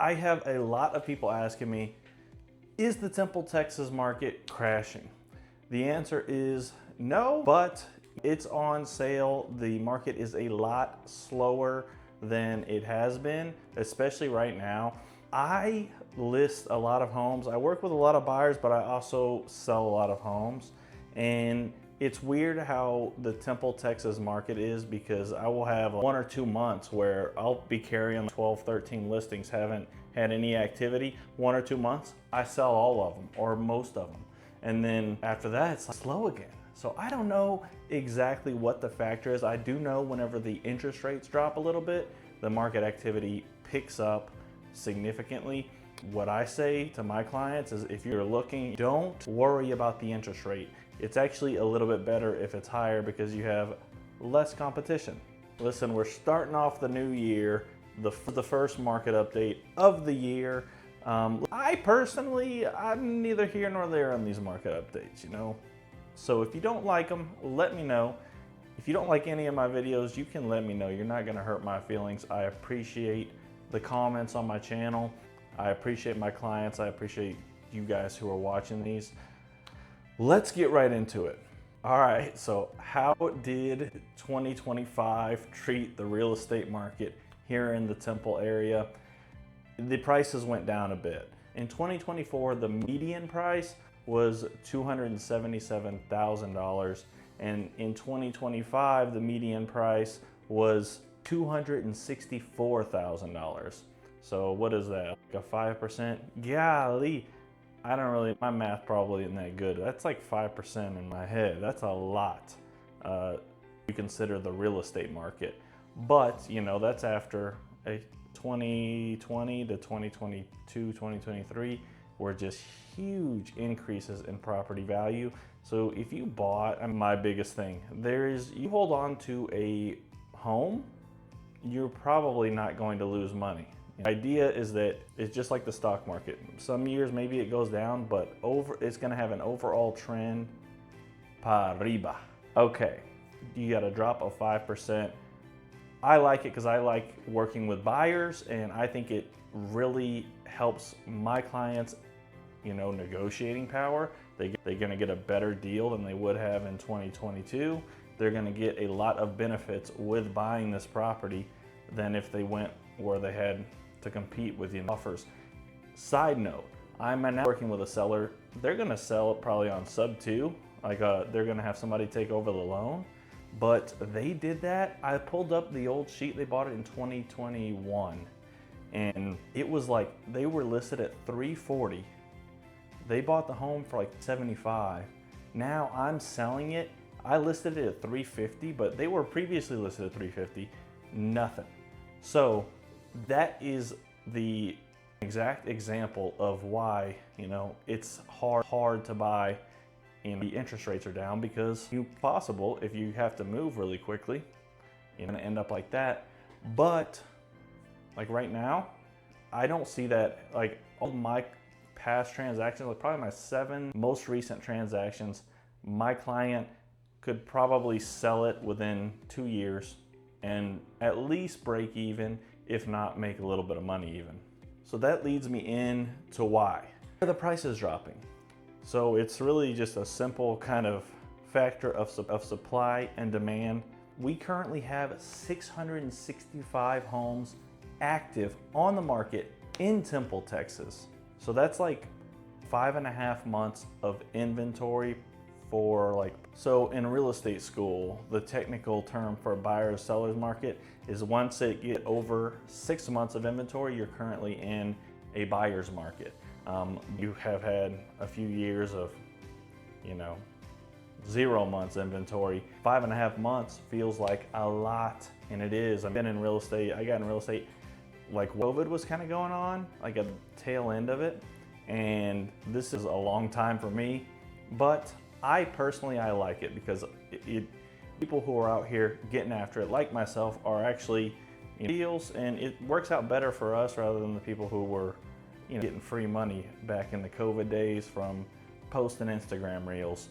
I have a lot of people asking me, is the Temple, Texas market crashing? The answer is no, but it's on sale. The market is a lot slower than it has been, especially right now. I list a lot of homes. I work with a lot of buyers, but I also sell a lot of homes. And it's weird how the Temple, Texas market is, because I will have 1 or 2 months where I'll be carrying 12, 13 listings, haven't had any activity. 1 or 2 months, I sell all of them or most of them. And then after that, it's slow again. So I don't know exactly what the factor is. I do know whenever the interest rates drop a little bit, the market activity picks up significantly. What I say to my clients is, if you're looking, don't worry about the interest rate. It's actually a little bit better if it's higher because you have less competition. Listen, we're starting off the new year, the first market update of the year. I personally, I'm neither here nor there on these market updates, you know? So if you don't like them, let me know. If you don't like any of my videos, you can let me know. You're not gonna hurt my feelings. I appreciate the comments on my channel. I appreciate my clients. I appreciate you guys who are watching these. Let's get right into it. All right, so how did 2025 treat the real estate market here in the Temple area? The prices went down a bit. In 2024, the median price was $277,000. And in 2025, the median price was $264,000. So what is that, like a 5%? Golly, I don't really, my math probably isn't that good. That's like 5% in my head. That's a lot. You consider the real estate market. But, you know, that's after a 2020 to 2022, 2023 were just huge increases in property value. So if you bought, and my biggest thing, you hold on to a home, you're probably not going to lose money. The idea is that it's just like the stock market. Some years maybe it goes down, but it's gonna have an overall trend para arriba. Okay, you got a drop of 5%. I like it because I like working with buyers, and I think it really helps my clients, you know, negotiating power. They're gonna get a better deal than they would have in 2022. They're gonna get a lot of benefits with buying this property than if they went where they had to compete with the offers. Side note, I'm now working with a seller. They're gonna sell it probably on sub 2. Like they're gonna have somebody take over the loan. But they did that. I pulled up the old sheet. They bought it in 2021. And it was like, they were listed at 340. They bought the home for like 75. Now I'm selling it. I listed it at 350, but they were previously listed at 350. Nothing. So that is the exact example of why, you know, it's hard to buy. And the interest rates are down because it's possible if you have to move really quickly, you're gonna end up like that. But like right now, I don't see that. Like all my past transactions, like probably my 7 most recent transactions, my client could probably sell it within 2 years and at least break even, if not make a little bit of money even. So that leads me in to why are the prices dropping? So it's really just a simple kind of factor of supply and demand. We currently have 665 homes active on the market in Temple, Texas. So that's like 5.5 months of inventory for like, so in real estate school, the technical term for a buyer's seller's market is once it get over 6 months of inventory, you're currently in a buyer's market. You have had a few years of, you know, 0 months inventory. 5.5 months feels like a lot, and it is. I've been in real estate. I got in real estate like COVID was kind of going on, like a tail end of it. And this is a long time for me, but I personally, I like it because people who are out here getting after it, like myself, are actually, you know, deals, and it works out better for us rather than the people who were, you know, getting free money back in the COVID days from posting Instagram reels.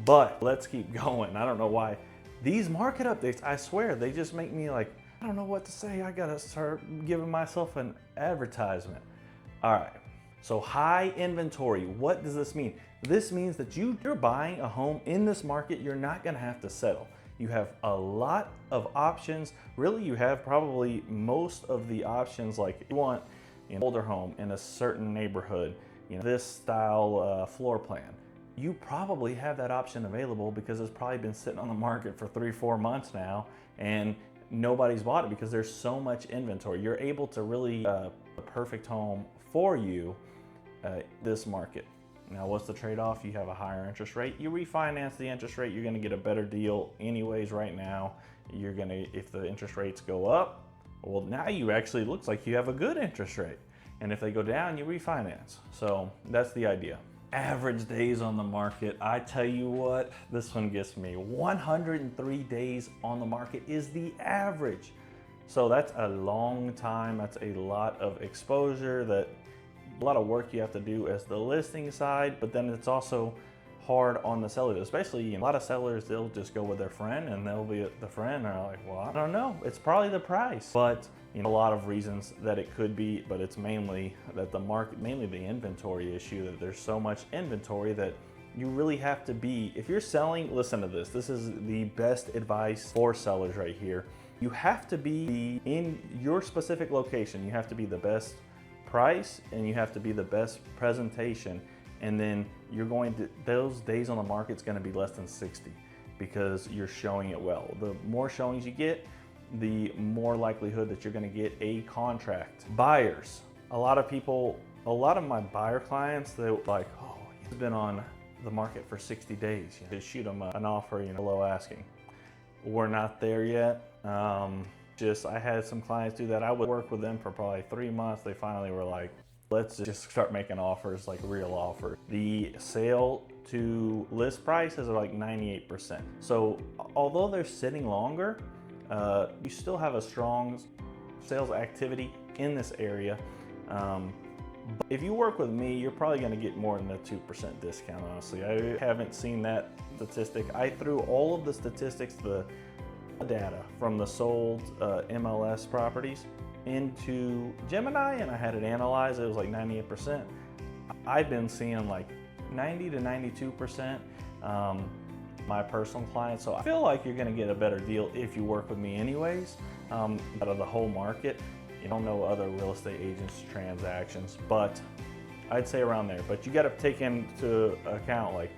But let's keep going. I don't know why these market updates, I swear, they just make me like, I don't know what to say. I gotta start giving myself an advertisement. All right, so high inventory, what does this mean? This means that you're buying a home in this market, you're not gonna have to settle. You have a lot of options. Really, you have probably most of the options. Like you want an older home in a certain neighborhood, this style floor plan. You probably have that option available because it's probably been sitting on the market for 3-4 months now and nobody's bought it because there's so much inventory. You're able to really the perfect home for you this market. Now, what's the trade-off? You have a higher interest rate. You refinance the interest rate, you're gonna get a better deal anyways right now. If the interest rates go up, well, now you actually looks like you have a good interest rate. And if they go down, you refinance. So that's the idea. Average days on the market, I tell you what, this one gets me. 103 days on the market is the average. So that's a long time. That's a lot of exposure, that a lot of work you have to do as the listing side, but then it's also hard on the seller, especially a lot of sellers, they'll just go with their friend and they'll be the friend and they're like, well, I don't know, it's probably the price. But a lot of reasons that it could be, but it's mainly that the market, mainly the inventory issue, that there's so much inventory that you really have to be, if you're selling, listen to this, this is the best advice for sellers right here. You have to be in your specific location. You have to be the best price and you have to be the best presentation, and then you're going to, those days on the market's going to be less than 60 because you're showing it well. The more showings you get, the more likelihood that you're going to get a contract. Buyers, a lot of my buyer clients, they're like, oh, it's been on the market for 60 days. Just shoot them an offer, below asking. We're not there yet. I had some clients do that. I would work with them for probably 3 months. They finally were like, let's just start making offers, like real offers. The sale to list price is like 98%. So although they're sitting longer, you still have a strong sales activity in this area. But if you work with me, you're probably gonna get more than a 2% discount, honestly. I haven't seen that statistic. I threw all of the statistics, the data from the sold MLS properties into Gemini, and I had it analyzed. It was like 98%. I've been seeing like 90 to 92% my personal clients. So I feel like you're gonna get a better deal if you work with me anyways, out of the whole market. You don't know other real estate agents' transactions, but I'd say around there. But you gotta take into account, like,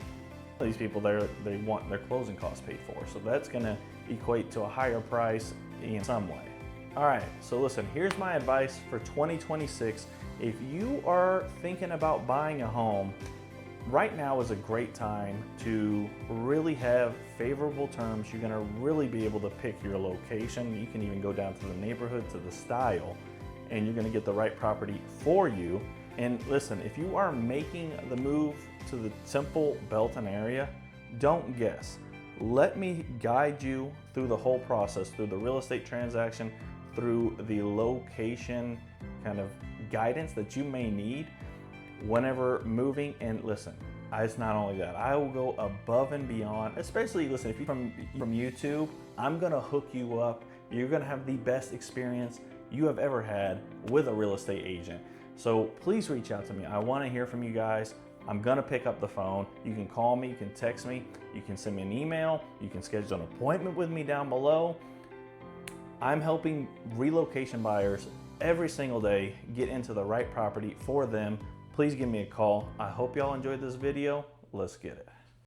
these people, they want their closing costs paid for. So that's gonna equate to a higher price in some way. All right, so listen, here's my advice for 2026. If you are thinking about buying a home, right now is a great time to really have favorable terms. You're gonna really be able to pick your location. You can even go down to the neighborhood, to the style, and you're gonna get the right property for you. And listen, if you are making the move to the simple Belton area, don't guess. Let me guide you through the whole process, through the real estate transaction, through the location kind of guidance that you may need whenever moving. And listen, it's not only that, I will go above and beyond, especially, listen, if you're from YouTube, I'm gonna hook you up. You're gonna have the best experience you have ever had with a real estate agent. So please reach out to me. I wanna hear from you guys. I'm gonna pick up the phone. You can call me, you can text me, you can send me an email, you can schedule an appointment with me down below. I'm helping relocation buyers every single day get into the right property for them. Please give me a call. I hope y'all enjoyed this video. Let's get it.